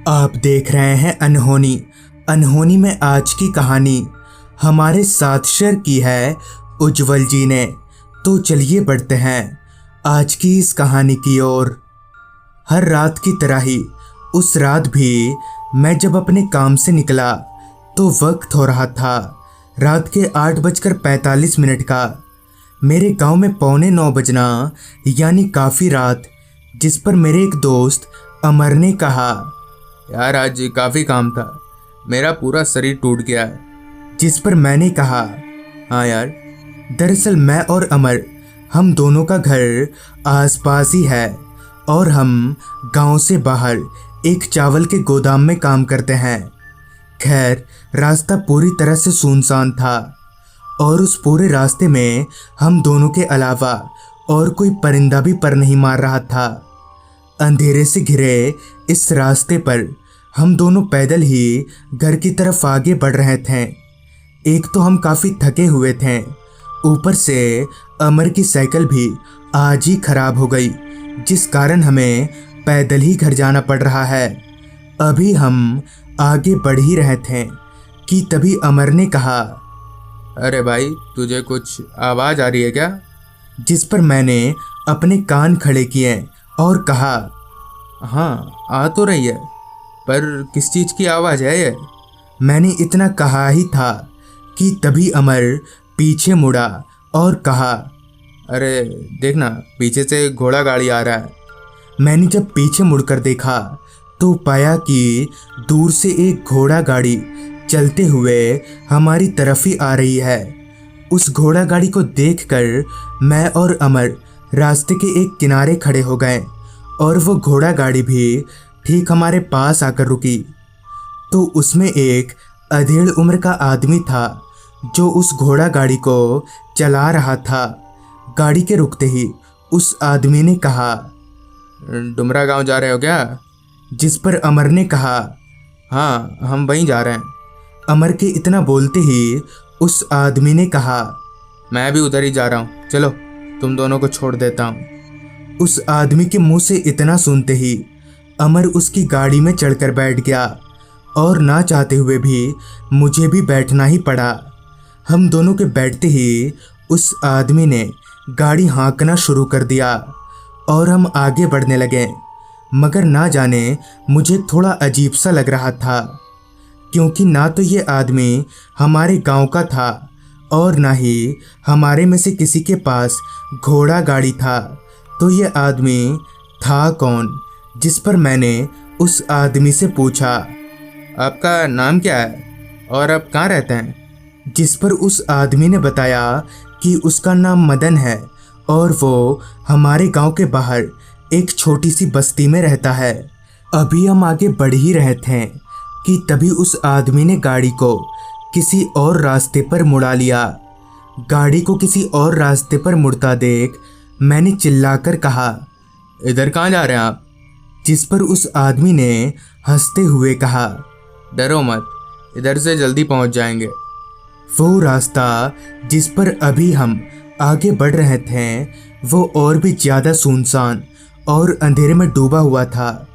आप देख रहे हैं अनहोनी। अनहोनी में आज की कहानी हमारे साथ शेयर की है उज्जवल जी ने। तो चलिए बढ़ते हैं आज की इस कहानी की ओर। हर रात की तरह ही उस रात भी मैं जब अपने काम से निकला तो वक्त हो रहा था रात के 8:45 का। मेरे गांव में 8:45 बजना यानी काफ़ी रात, जिस पर मेरे एक दोस्त अमर ने कहा, यार आज काफ़ी काम था, मेरा पूरा शरीर टूट गया है। जिस पर मैंने कहा, हाँ यार, दरअसल मैं और अमर हम दोनों का घर आसपास ही है और हम गांव से बाहर एक चावल के गोदाम में काम करते हैं। खैर, रास्ता पूरी तरह से सुनसान था और उस पूरे रास्ते में हम दोनों के अलावा और कोई परिंदा भी पर नहीं मार रहा था। अंधेरे से घिरे इस रास्ते पर हम दोनों पैदल ही घर की तरफ आगे बढ़ रहे थे। एक तो हम काफ़ी थके हुए थे, ऊपर से अमर की साइकिल भी आज ही खराब हो गई, जिस कारण हमें पैदल ही घर जाना पड़ रहा है। अभी हम आगे बढ़ ही रहे थे कि तभी अमर ने कहा, अरे भाई, तुझे कुछ आवाज़ आ रही है क्या? जिस पर मैंने अपने कान खड़े किए और कहा, हाँ आ तो रही है, पर किस चीज़ की आवाज़ है ये? मैंने इतना कहा ही था कि तभी अमर पीछे मुड़ा और कहा, अरे देखना, पीछे से घोड़ा गाड़ी आ रहा है। मैंने जब पीछे मुड़कर देखा तो पाया कि दूर से एक घोड़ा गाड़ी चलते हुए हमारी तरफ ही आ रही है। उस घोड़ा गाड़ी को देखकर मैं और अमर रास्ते के एक किनारे खड़े हो गए और वो घोड़ा गाड़ी भी ठीक हमारे पास आकर रुकी। तो उसमें एक अधेड़ उम्र का आदमी था जो उस घोड़ा गाड़ी को चला रहा था। गाड़ी के रुकते ही उस आदमी ने कहा, डुमरा गांव जा रहे हो क्या? जिस पर अमर ने कहा, हाँ हम वहीं जा रहे हैं। अमर के इतना बोलते ही उस आदमी ने कहा, मैं भी उधर ही जा रहा हूँ, चलो तुम दोनों को छोड़ देता हूँ। उस आदमी के मुंह से इतना सुनते ही अमर उसकी गाड़ी में चढ़कर बैठ गया और ना चाहते हुए भी मुझे भी बैठना ही पड़ा। हम दोनों के बैठते ही उस आदमी ने गाड़ी हाँकना शुरू कर दिया और हम आगे बढ़ने लगे। मगर ना जाने मुझे थोड़ा अजीब सा लग रहा था, क्योंकि ना तो ये आदमी हमारे गांव का था और ना ही हमारे में से किसी के पास घोड़ा गाड़ी था। तो ये आदमी था कौन? जिस पर मैंने उस आदमी से पूछा, आपका नाम क्या है और आप कहाँ रहते हैं? जिस पर उस आदमी ने बताया कि उसका नाम मदन है और वो हमारे गांव के बाहर एक छोटी सी बस्ती में रहता है। अभी हम आगे बढ़ ही रहे थे कि तभी उस आदमी ने गाड़ी को किसी और रास्ते पर मुड़ा लिया। गाड़ी को किसी और रास्ते पर मुड़ता देख मैंने चिल्लाकर कहा, इधर कहाँ जा रहे हैं आप? जिस पर उस आदमी ने हंसते हुए कहा, डरो मत, इधर से जल्दी पहुँच जाएंगे। वो रास्ता जिस पर अभी हम आगे बढ़ रहे थे वो और भी ज़्यादा सुनसान और अंधेरे में डूबा हुआ था।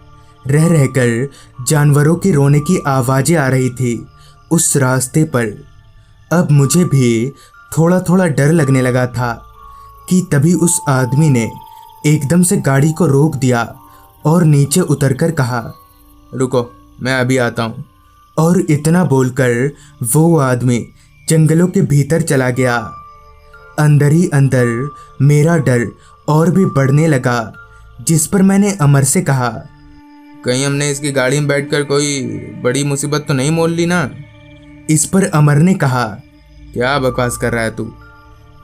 रह रहकर जानवरों के रोने की आवाज़ें आ रही थी उस रास्ते पर। अब मुझे भी थोड़ा थोड़ा डर लगने लगा था कि तभी उस आदमी ने एकदम से गाड़ी को रोक दिया और नीचे उतरकर कहा, रुको मैं अभी आता हूँ। और इतना बोलकर वो आदमी जंगलों के भीतर चला गया। अंदर ही अंदर मेरा डर और भी बढ़ने लगा। जिस पर मैंने अमर से कहा, कहीं हमने इसकी गाड़ी में बैठकर कोई बड़ी मुसीबत तो नहीं मोल ली ना? इस पर अमर ने कहा, क्या बकवास कर रहा है तू?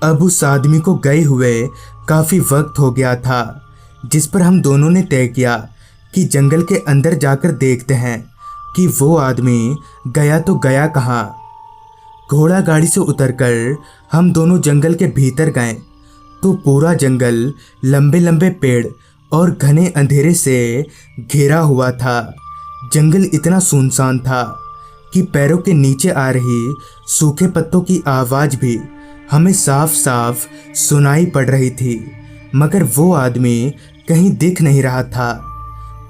अब उस आदमी को गए हुए काफ़ी वक्त हो गया था। जिस पर हम दोनों ने तय किया कि जंगल के अंदर जाकर देखते हैं कि वो आदमी गया तो गया कहाँ। घोड़ा गाड़ी से उतरकर हम दोनों जंगल के भीतर गए तो पूरा जंगल लंबे लंबे पेड़ और घने अंधेरे से घिरा हुआ था। जंगल इतना सुनसान था कि पैरों के नीचे आ रही सूखे पत्तों की आवाज़ भी हमें साफ साफ सुनाई पड़ रही थी, मगर वो आदमी कहीं दिख नहीं रहा था।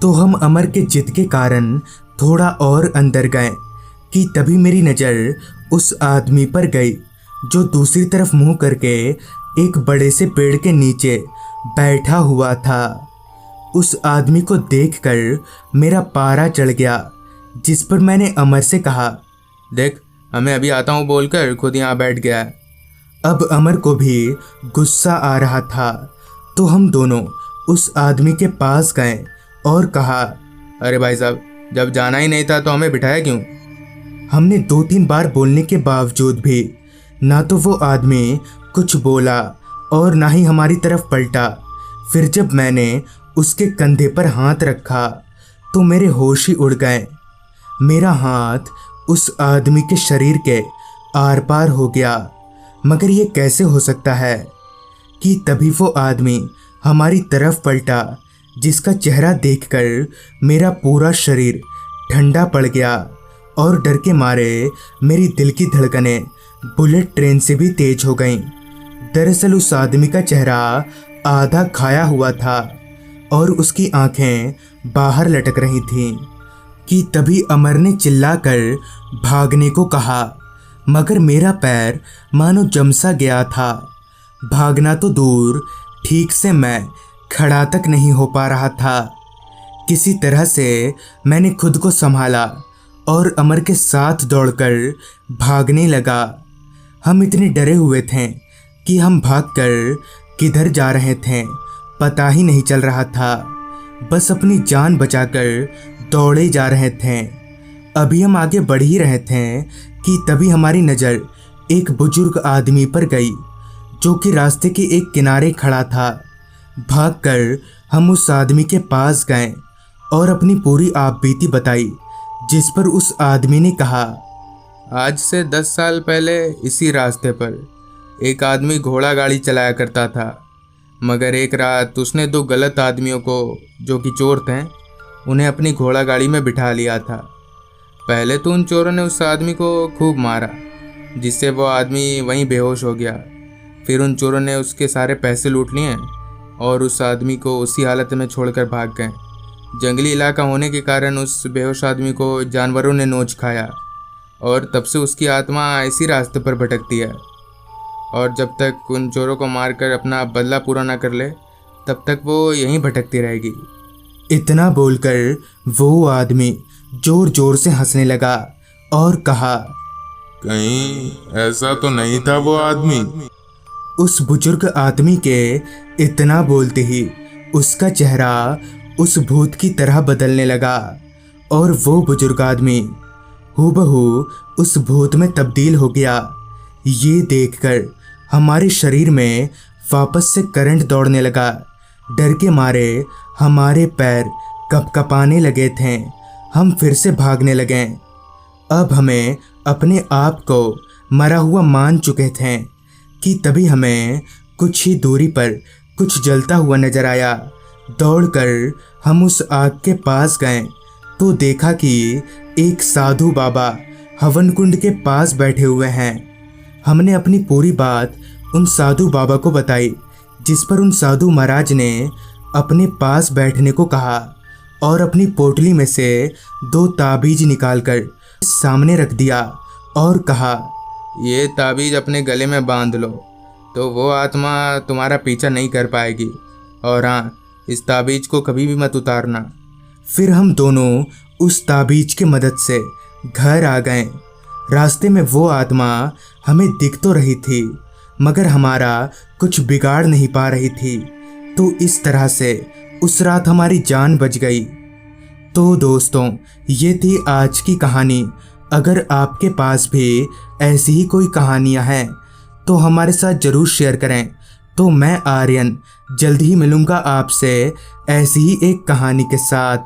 तो हम अमर के जिद के कारण थोड़ा और अंदर गए कि तभी मेरी नज़र उस आदमी पर गई जो दूसरी तरफ मुंह करके एक बड़े से पेड़ के नीचे बैठा हुआ था। उस आदमी को देखकर मेरा पारा चढ़ गया, जिस पर मैंने अमर से कहा, देख, हमें अभी आता हूँ बोलकर खुद यहाँ बैठ गया है। अब अमर को भी गुस्सा आ रहा था, तो हम दोनों उस आदमी के पास गए और कहा, अरे भाई साहब, जब जाना ही नहीं था तो हमें बिठाया क्यों? हमने 2-3 बार बोलने के बावजूद भी ना तो वो आदमी कुछ बोला और ना ही हमारी तरफ पलटा। फिर जब मैंने उसके कंधे पर हाथ रखा तो मेरे होश ही उड़ गए। मेरा हाथ उस आदमी के शरीर के आर पार हो गया। मगर ये कैसे हो सकता है कि तभी वो आदमी हमारी तरफ पलटा, जिसका चेहरा देखकर मेरा पूरा शरीर ठंडा पड़ गया और डर के मारे मेरी दिल की धड़कनें बुलेट ट्रेन से भी तेज हो गईं। दरअसल उस आदमी का चेहरा आधा खाया हुआ था और उसकी आंखें बाहर लटक रही थीं कि तभी अमर ने चिल्लाकर भागने को कहा, मगर मेरा पैर मानो जमसा गया था। भागना तो दूर, ठीक से मैं खड़ा तक नहीं हो पा रहा था। किसी तरह से मैंने खुद को संभाला और अमर के साथ दौड़कर भागने लगा। हम इतने डरे हुए थे कि हम भागकर किधर जा रहे थे पता ही नहीं चल रहा था। बस अपनी जान बचाकर दौड़े जा रहे थे। अभी हम आगे बढ़ ही रहे थे कि तभी हमारी नज़र एक बुजुर्ग आदमी पर गई जो कि रास्ते के एक किनारे खड़ा था। भागकर हम उस आदमी के पास गए और अपनी पूरी आपबीती बताई, जिस पर उस आदमी ने कहा, आज से 10 साल पहले इसी रास्ते पर एक आदमी घोड़ा गाड़ी चलाया करता था, मगर एक रात उसने 2 गलत आदमियों को, जो कि चोर थे, उन्हें अपनी घोड़ा गाड़ी में बिठा लिया था। पहले तो उन चोरों ने उस आदमी को खूब मारा, जिससे वो आदमी वहीं बेहोश हो गया। फिर उन चोरों ने उसके सारे पैसे लूट लिए और उस आदमी को उसी हालत में छोड़कर भाग गए। जंगली इलाका होने के कारण उस बेहोश आदमी को जानवरों ने नोच खाया और तब से उसकी आत्मा इसी रास्ते पर भटकती है और जब तक उन चोरों को मारकर अपना बदला पूरा ना कर ले, तब तक वो यहीं भटकती रहेगी। इतना बोलकर वो आदमी जोर जोर से हंसने लगा और कहा, कहीं ऐसा तो नहीं था वो आदमी? उस बुजुर्ग आदमी के इतना बोलते ही उसका चेहरा उस भूत की तरह बदलने लगा और वो बुजुर्ग आदमी हूबहू उस भूत में तब्दील हो गया। ये देखकर हमारे शरीर में वापस से करंट दौड़ने लगा। डर के मारे हमारे पैर कपकपाने लगे थे। हम फिर से भागने लगे। अब हमें अपने आप को मरा हुआ मान चुके थे कि तभी हमें कुछ ही दूरी पर कुछ जलता हुआ नजर आया। दौड़कर हम उस आग के पास गए तो देखा कि एक साधु बाबा हवन कुंड के पास बैठे हुए हैं। हमने अपनी पूरी बात उन साधु बाबा को बताई, जिस पर उन साधु महाराज ने अपने पास बैठने को कहा और अपनी पोटली में से 2 ताबीज निकालकर सामने रख दिया और कहा, ये ताबीज अपने गले में बांध लो तो वो आत्मा तुम्हारा पीछा नहीं कर पाएगी, और हाँ, इस ताबीज को कभी भी मत उतारना। फिर हम दोनों उस ताबीज की मदद से घर आ गए। रास्ते में वो आत्मा हमें दिख तो रही थी, मगर हमारा कुछ बिगाड़ नहीं पा रही थी। तो इस तरह से उस रात हमारी जान बच गई। तो दोस्तों, ये थी आज की कहानी। अगर आपके पास भी ऐसी ही कोई कहानियाँ हैं तो हमारे साथ ज़रूर शेयर करें। तो मैं आर्यन जल्द ही मिलूँगा आपसे ऐसी ही एक कहानी के साथ।